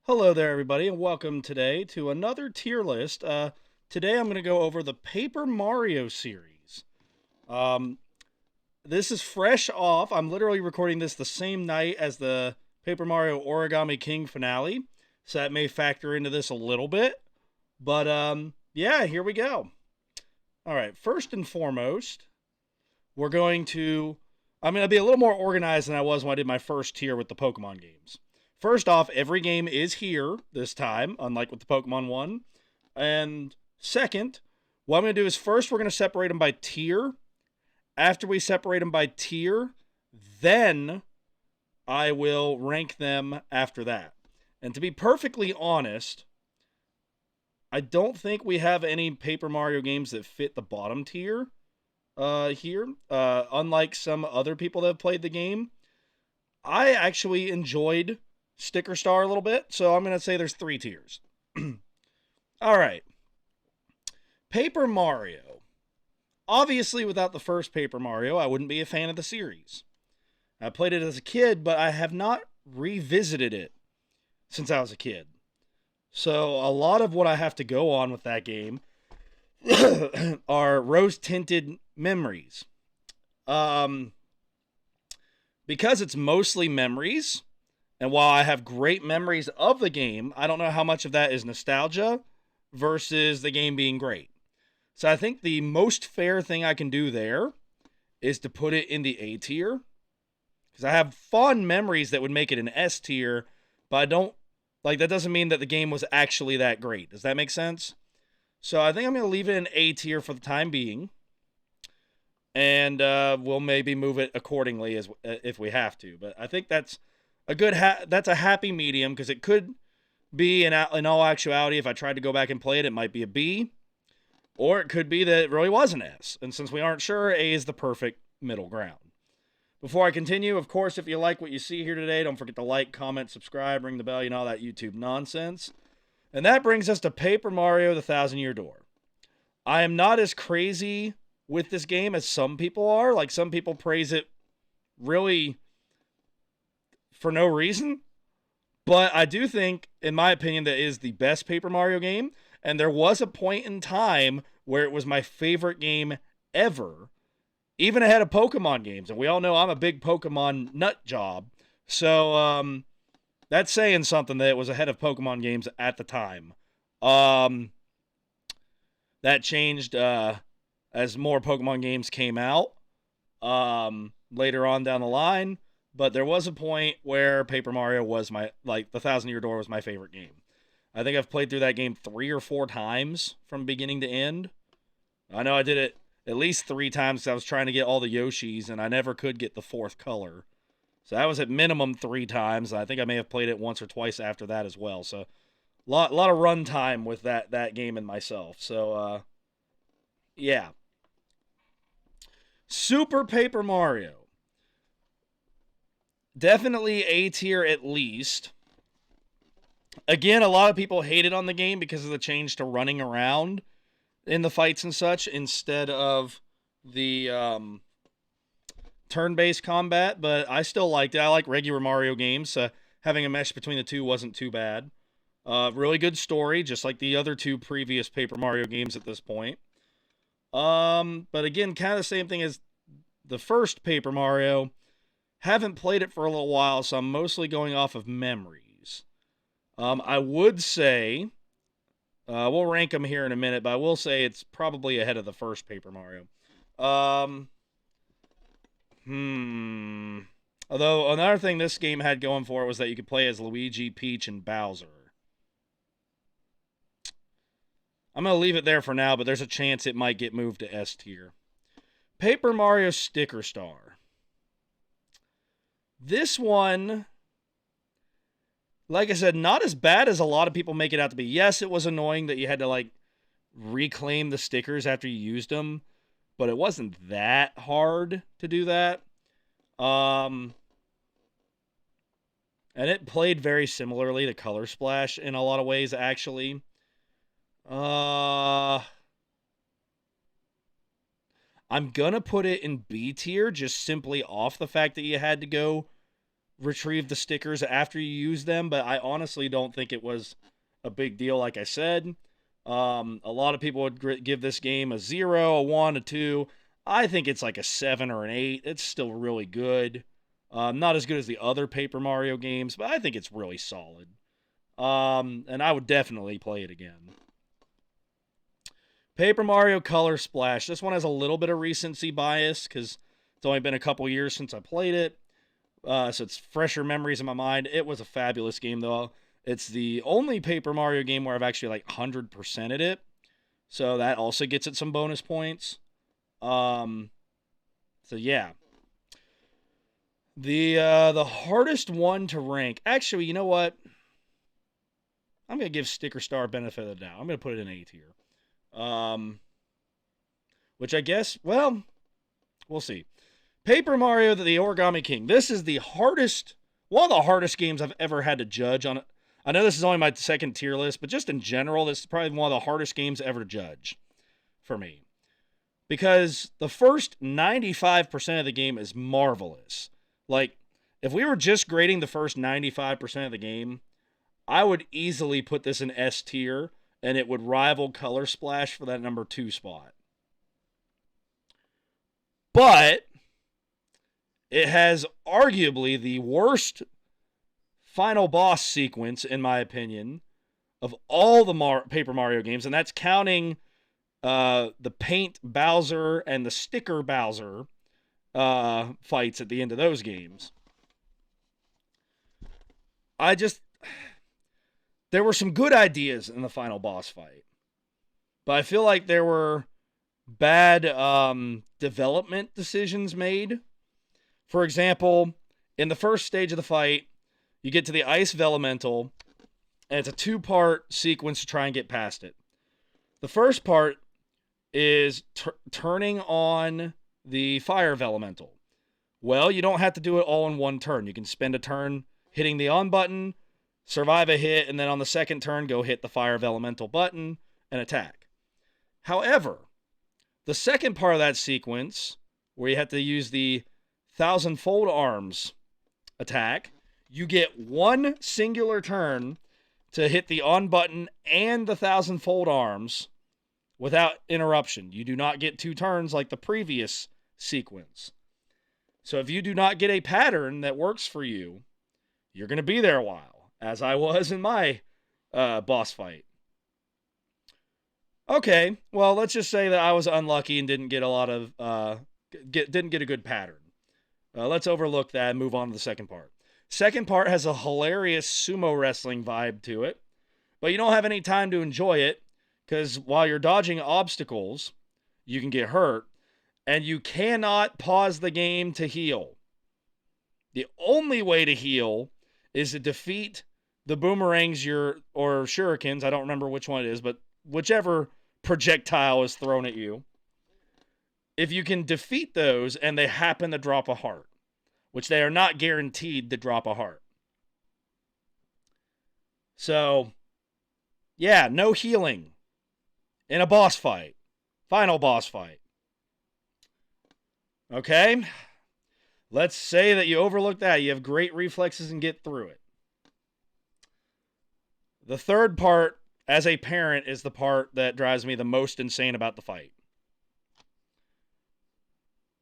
Hello there, everybody, and welcome today to another tier list. Today I'm going to go over the Paper Mario series. Um, this is fresh off. I'm literally recording this the same night as the Paper Mario Origami King finale, so that may factor into this a little bit. But yeah, here we go. All right, first and foremost, we're going to. I'm going to be a little more organized than I was when I did my first tier with the Pokemon games. First off, every game is here this time, unlike with the Pokemon one. And second, what I'm going to do is first we're going to separate them by tier. After we separate them by tier, then I will rank them after that. And to be perfectly honest, I don't think we have any Paper Mario games that fit the bottom tier here. Unlike some other people that have played the game, I actually enjoyed Sticker Star a little bit, so I'm going to say there's three tiers. All right. Paper Mario. Obviously, without the first Paper Mario, I wouldn't be a fan of the series. I played it as a kid, but I have not revisited it since I was a kid. So a lot of what I have to go on with that game are rose-tinted memories. Because it's mostly memories, and while I have great memories of the game, I don't know how much of that is nostalgia versus the game being great. So I think the most fair thing I can do there is to put it in the A tier. Because I have fond memories that would make it an S tier, but I don't, like, that doesn't mean that the game was actually that great. Does that make sense? So I think I'm going to leave it in A tier for the time being. And we'll maybe move it accordingly as if we have to. But I think that's a good that's a happy medium, because it could be in all actuality, if I tried to go back and play it, it might be a B, or it could be that it really was an S. And since we aren't sure, A is the perfect middle ground. Before I continue, of course, if you like what you see here today, don't forget to like, comment, subscribe, ring the bell, all that YouTube nonsense. And that brings us to Paper Mario: The Thousand Year Door. I am not as crazy with this game as some people are. Like, some people praise it really for no reason. But I do think, in my opinion, that it is the best Paper Mario game. And there was a point in time where it was my favorite game ever, even ahead of Pokemon games. And we all know I'm a big Pokemon nut job. So that's saying something, that it was ahead of Pokemon games at the time. That changed as more Pokemon games came out later on down the line. But there was a point where Paper Mario was the Thousand Year Door was my favorite game. I think I've played through that game 3 or 4 times from beginning to end. I know I did it at least 3 times because I was trying to get all the Yoshis, and I never could get the 4th color. So that was at minimum 3 times. I think I may have played it once or twice after that as well. So lot of run time with that game and myself. So yeah. Super Paper Mario. Definitely A tier at least. Again, a lot of people hated on the game because of the change to running around in the fights and such instead of the turn-based combat, but I still liked it. I like regular Mario games, so having a mesh between the two wasn't too bad. Really good story, just like the other 2 previous Paper Mario games at this point. But again, kind of the same thing as the first Paper Mario. Haven't played it for a little while, so I'm mostly going off of memories. I would say, we'll rank them here in a minute, but I will say it's probably ahead of the first Paper Mario. Although, another thing this game had going for it was that you could play as Luigi, Peach, and Bowser. I'm going to leave it there for now, but there's a chance it might get moved to S tier. Paper Mario Sticker Star. This one, like I said, not as bad as a lot of people make it out to be. Yes, it was annoying that you had to, reclaim the stickers after you used them, but it wasn't that hard to do that. And it played very similarly to Color Splash in a lot of ways, actually. I'm gonna put it in B tier, just simply off the fact that you had to go retrieve the stickers after you use them, but I honestly don't think it was a big deal, like I said. A lot of people would give this game a 0, a 1, a 2. I think it's like a 7 or an 8. It's still really good. Not as good as the other Paper Mario games, but I think it's really solid. And I would definitely play it again. Paper Mario Color Splash. This one has a little bit of recency bias because it's only been a couple years since I played it. So it's fresher memories in my mind. It was a fabulous game, though. It's the only Paper Mario game where I've actually like 100%ed it. So that also gets it some bonus points. So yeah. The hardest one to rank. Actually, you know what? I'm gonna give Sticker Star benefit of the doubt. I'm gonna put it in A tier. Which I guess, well, we'll see. Paper Mario: The Origami King. This is the hardest, one of the hardest games I've ever had to judge on. I know this is only my second tier list, but just in general, this is probably one of the hardest games ever to judge for me. Because the first 95% of the game is marvelous. Like, if we were just grading the first 95% of the game, I would easily put this in S tier, and it would rival Color Splash for that number 2 spot. But it has arguably the worst final boss sequence, in my opinion, of all the Paper Mario games, and that's counting the paint Bowser and the sticker Bowser fights at the end of those games. There were some good ideas in the final boss fight, but I feel like there were bad development decisions made. For example, in the first stage of the fight, you get to the Ice Vellumental, and it's a 2-part sequence to try and get past it. The first part is turning on the Fire Vellumental. Well, you don't have to do it all in one turn. You can spend a turn hitting the on button, survive a hit, and then on the second turn, go hit the Fire Vellumental button and attack. However, the second part of that sequence, where you have to use the Thousand-Fold Arms attack, you get one singular turn to hit the on button and the Thousand-Fold Arms without interruption. You do not get 2 turns like the previous sequence. So if you do not get a pattern that works for you, you're going to be there a while, as I was in my boss fight. Okay, well, let's just say that I was unlucky and didn't get a lot of didn't get a good pattern. Let's overlook that and move on to the second part. Second part has a hilarious sumo wrestling vibe to it, but you don't have any time to enjoy it because while you're dodging obstacles, you can get hurt, and you cannot pause the game to heal. The only way to heal is to defeat the boomerangs or shurikens, I don't remember which one it is, but whichever projectile is thrown at you. If you can defeat those and they happen to drop a heart, which they are not guaranteed to drop a heart. So, yeah, no healing in a boss fight. Final boss fight. Okay? Let's say that you overlook that. You have great reflexes and get through it. The third part, as a parent, is the part that drives me the most insane about the fight.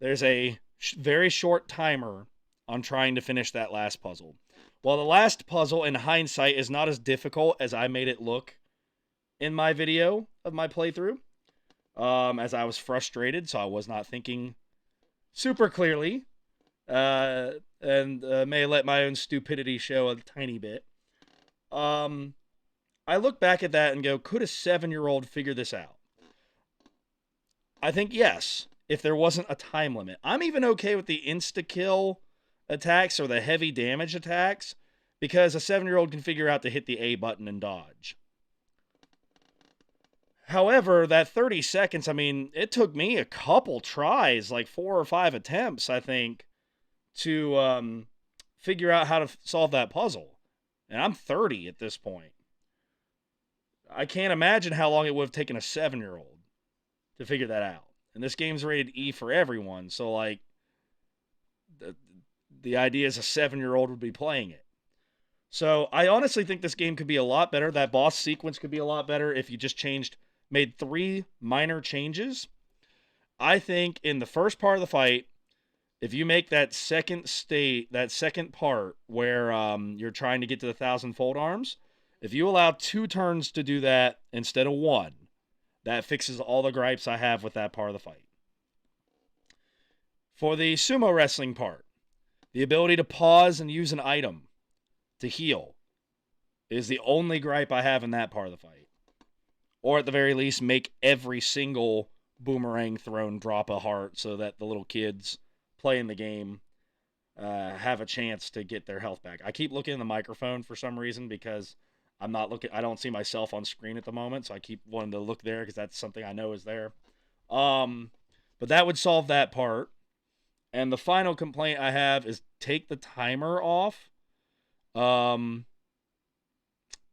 There's a very short timer on trying to finish that last puzzle. While the last puzzle, in hindsight, is not as difficult as I made it look in my video of my playthrough, as I was frustrated, so I was not thinking super clearly, and may let my own stupidity show a tiny bit. I look back at that and go, could a 7-year-old figure this out? I think yes, if there wasn't a time limit. I'm even okay with the insta-kill attacks or the heavy damage attacks because a 7-year-old can figure out to hit the A button and dodge. However, that 30 seconds, I mean, it took me a couple tries, like 4 or 5 attempts, I think, to figure out how to solve that puzzle. And I'm 30 at this point. I can't imagine how long it would have taken a 7-year-old to figure that out. And this game's rated E for everyone, so, like, the idea is a 7-year-old would be playing it. So I honestly think this game could be a lot better. That boss sequence could be a lot better if you just made 3 minor changes. I think in the first part of the fight, if you make that second part where you're trying to get to the 1,000-fold arms, if you allow 2 turns to do that instead of 1, that fixes all the gripes I have with that part of the fight. For the sumo wrestling part, the ability to pause and use an item to heal is the only gripe I have in that part of the fight. Or at the very least, make every single boomerang thrown drop a heart so that the little kids playing the game have a chance to get their health back. I keep looking at the microphone for some reason because I don't see myself on screen at the moment, so I keep wanting to look there because that's something I know is there. But that would solve that part. And the final complaint I have is take the timer off.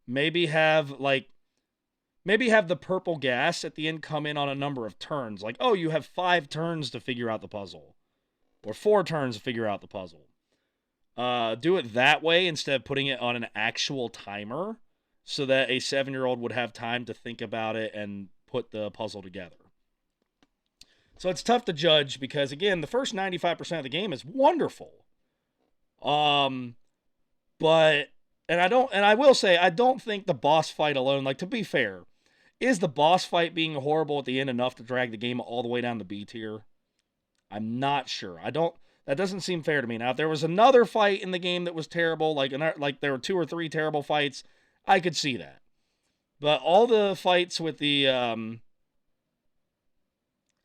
Maybe have the purple gas at the end come in on a number of turns. Like, oh, you have 5 turns to figure out the puzzle. Or 4 turns to figure out the puzzle. Do it that way instead of putting it on an actual timer so that a 7-year-old would have time to think about it and put the puzzle together. So it's tough to judge because, again, the first 95% of the game is wonderful. And I will say, I don't think the boss fight alone, like, to be fair, is the boss fight being horrible at the end enough to drag the game all the way down to B tier? I'm not sure. That doesn't seem fair to me. Now, if there was another fight in the game that was terrible, like there were 2 or 3 terrible fights, I could see that. But all the fights with the,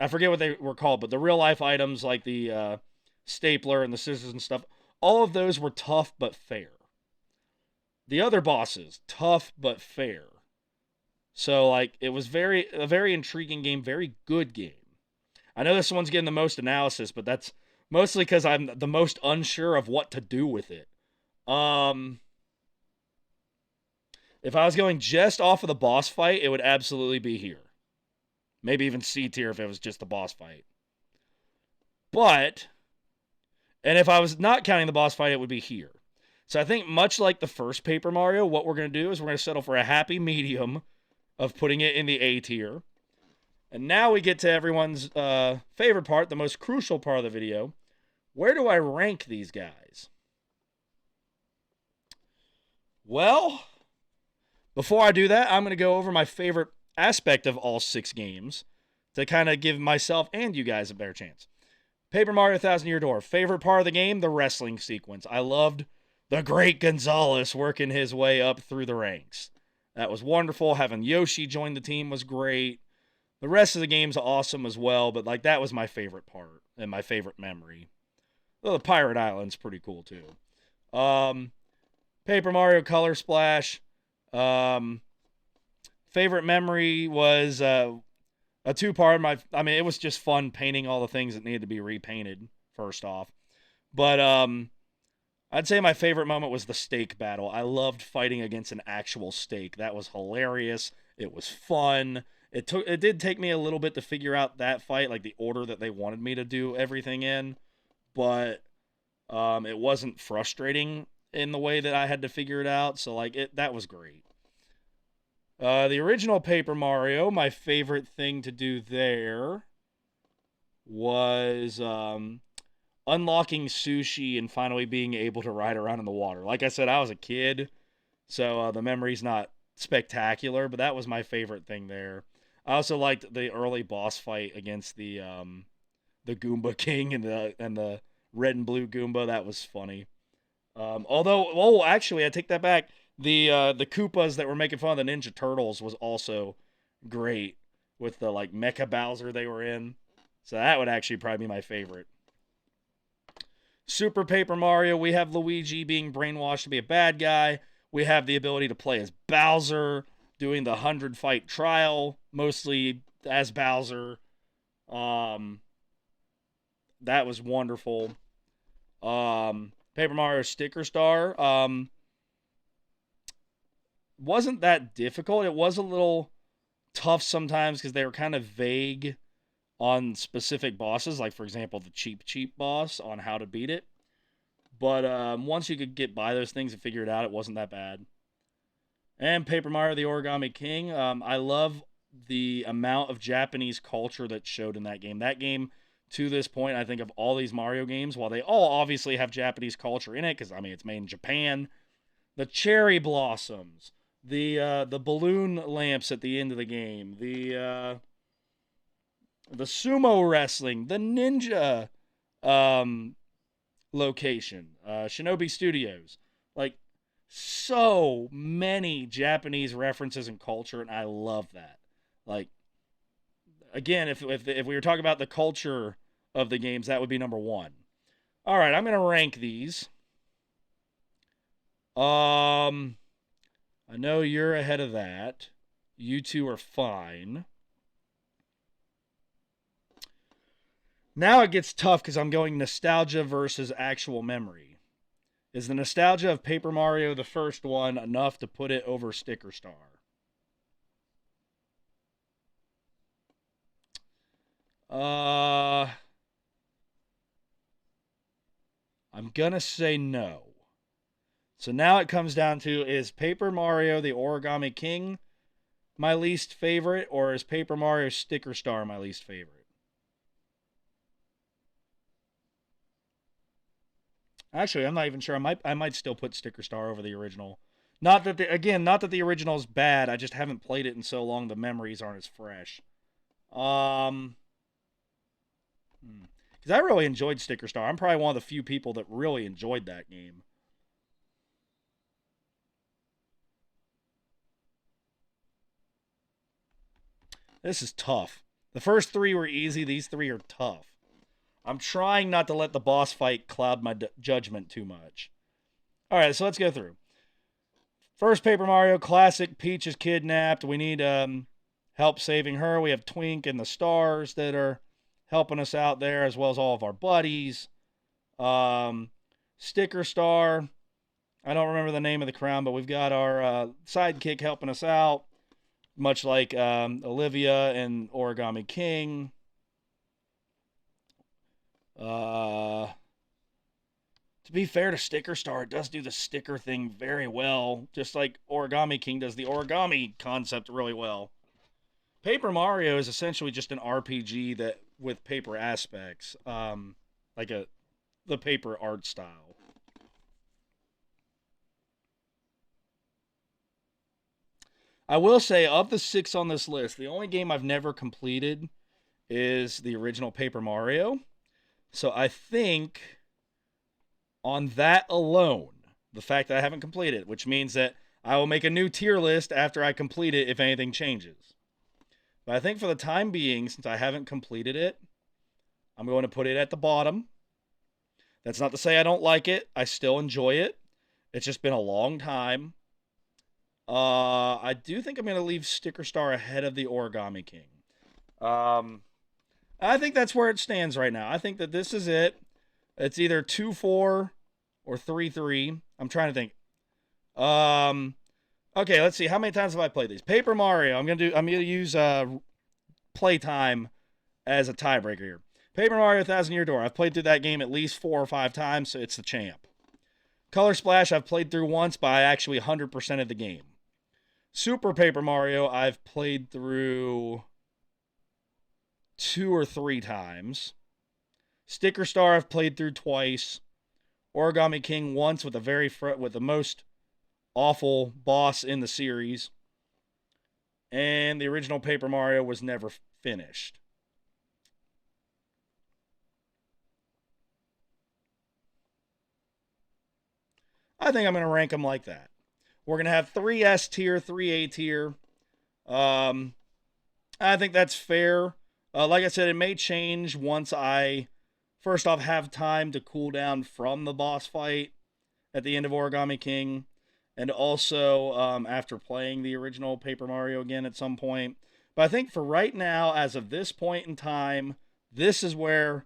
I forget what they were called, but the real life items like the stapler and the scissors and stuff, all of those were tough but fair. The other bosses, tough but fair. So, like, it was a very intriguing game, very good game. I know this one's getting the most analysis, but that's mostly because I'm the most unsure of what to do with it. If I was going just off of the boss fight, it would absolutely be here. Maybe even C tier if it was just the boss fight. And if I was not counting the boss fight, it would be here. So I think much like the first Paper Mario, what we're going to do is we're going to settle for a happy medium of putting it in the A tier. And now we get to everyone's favorite part, the most crucial part of the video. Where do I rank these guys? Well, before I do that, I'm going to go over my favorite aspect of all 6 games to kind of give myself and you guys a better chance. Paper Mario 1,000 Year Door. Favorite part of the game, the wrestling sequence. I loved the great Gonzalez working his way up through the ranks. That was wonderful. Having Yoshi join the team was great. The rest of the game's awesome as well, but like that was my favorite part and my favorite memory. Well, the Pirate Island's pretty cool too. Paper Mario Color Splash. Favorite memory was a 2-part. It was just fun painting all the things that needed to be repainted, first off. But I'd say my favorite moment was the steak battle. I loved fighting against an actual steak. That was hilarious. It was fun. It did take me a little bit to figure out that fight, like the order that they wanted me to do everything in, but it wasn't frustrating in the way that I had to figure it out. So that was great. The original Paper Mario, my favorite thing to do there was unlocking sushi and finally being able to ride around in the water. Like I said, I was a kid, so the memory's not spectacular, but that was my favorite thing there. I also liked the early boss fight against the Goomba King and the red and blue Goomba. That was funny. Actually, I take that back. The Koopas that were making fun of the Ninja Turtles was also great with the like Mecha Bowser they were in. So that would actually probably be my favorite. Super Paper Mario, we have Luigi being brainwashed to be a bad guy. We have the ability to play as Bowser, doing the 100 fight trial, mostly as Bowser. That was wonderful. Paper Mario Sticker Star wasn't that difficult. It was a little tough sometimes because they were kind of vague on specific bosses, like for example the Cheep boss on how to beat it. But once you could get by those things and figure it out, it wasn't that bad. And Paper Mario: The Origami King. I love the amount of Japanese culture that showed in that game. That game, to this point, I think of all these Mario games, while they all obviously have Japanese culture in it, because I mean it's made in Japan. The cherry blossoms, the balloon lamps at the end of the game, the sumo wrestling, the ninja um, location, Shinobi Studios, like so many Japanese references and culture, and I love that. Like again, if we were talking about the culture of the games, that would be number one. All right, I'm gonna rank these. I know you're ahead of that. You two are fine. Now it gets tough because I'm going nostalgia versus actual memory. Is the nostalgia of Paper Mario, the first one, enough to put it over Sticker Star? I'm gonna say no. So now it comes down to, is Paper Mario: The Origami King my least favorite, or is Paper Mario Sticker Star my least favorite? Actually, I'm not even sure. I might still put Sticker Star over the original. Not that the original is bad. I just haven't played it in so long. The memories aren't as fresh. Um, because I really enjoyed Sticker Star. I'm probably one of the few people that really enjoyed that game. This is tough. The first three were easy. These three are tough. I'm trying not to let the boss fight cloud my judgment too much. All right, so let's go through. First Paper Mario classic. Peach is kidnapped. We need help saving her. We have Twink and the stars that are helping us out there, as well as all of our buddies. Sticker Star. I don't remember the name of the crown, but we've got our sidekick helping us out, much like Olivia and Origami King. To be fair to Sticker Star, it does do the sticker thing very well, just like Origami King does the origami concept really well. Paper Mario is essentially just an RPG that with paper aspects, like the paper art style. I will say, of the six on this list, the only game I've never completed is the original Paper Mario. So I think on that alone, the fact that I haven't completed it, which means that I will make a new tier list after I complete it if anything changes. But I think for the time being, since I haven't completed it, I'm going to put it at the bottom. That's not to say I don't like it. I still enjoy it. It's just been a long time. I do think I'm going to leave Sticker Star ahead of the Origami King. I think that's where it stands right now. I think that this is it. It's either 2-4 or 3-3. I'm trying to think. Okay, let's see. How many times have I played these? Paper Mario. I'm gonna use playtime as a tiebreaker here. Paper Mario: Thousand Year Door. I've played through that game at least 4 or 5 times, so it's the champ. Color Splash. I've played through once, but I actually 100% of the game. Super Paper Mario. I've played through 2 or 3 times. Sticker Star I've played through twice. Origami King once with the most awful boss in the series. And the original Paper Mario was never finished. I think I'm going to rank them like that. We're going to have 3 S tier, 3 A tier. I think that's fair. Like I said, it may change once I, first off, have time to cool down from the boss fight at the end of Origami King, and also after playing the original Paper Mario again at some point. But I think for right now, as of this point in time, this is where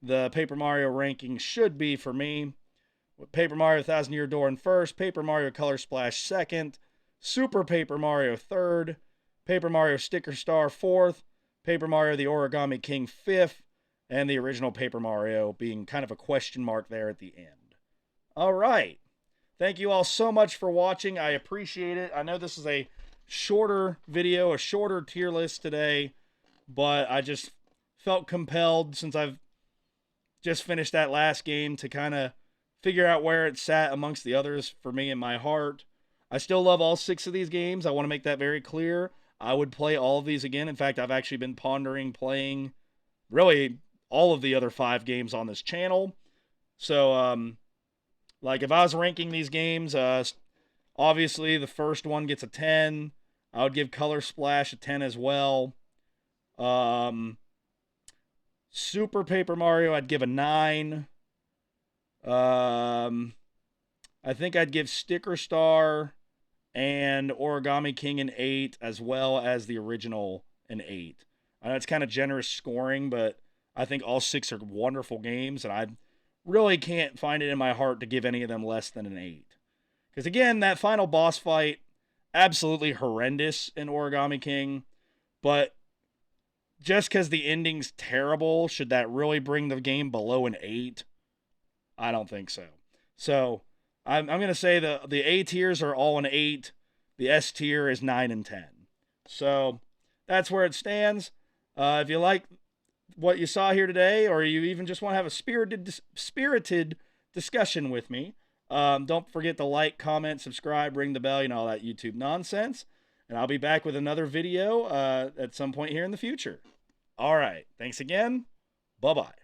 the Paper Mario ranking should be for me. With Paper Mario: Thousand Year Door in first, Paper Mario Color Splash second, Super Paper Mario third, Paper Mario Sticker Star fourth, Paper Mario: The Origami King fifth, and the original Paper Mario being kind of a question mark there at the end. All right. Thank you all so much for watching. I appreciate it. I know this is a shorter video, a shorter tier list today, but I just felt compelled since I've just finished that last game to kind of figure out where it sat amongst the others for me in my heart. I still love all 6 of these games. I want to make that very clear. I would play all of these again. In fact, I've actually been pondering playing really all of the other 5 games on this channel. So, like if I was ranking these games, obviously the first one gets a 10. I would give Color Splash a 10 as well. Super Paper Mario, I'd give a 9. I think I'd give Sticker Star and Origami King an 8, as well as the original an 8. I know it's kind of generous scoring, but I think all 6 are wonderful games, and I really can't find it in my heart to give any of them less than an 8. Because again, that final boss fight, absolutely horrendous in Origami King, but just because the ending's terrible, should that really bring the game below an 8? I don't think so. So I'm going to say the A tiers are all an 8. The S tier is 9 and 10. So that's where it stands. If you like what you saw here today, or you even just want to have a spirited discussion with me, don't forget to like, comment, subscribe, ring the bell, all that YouTube nonsense. And I'll be back with another video at some point here in the future. All right. Thanks again. Bye-bye.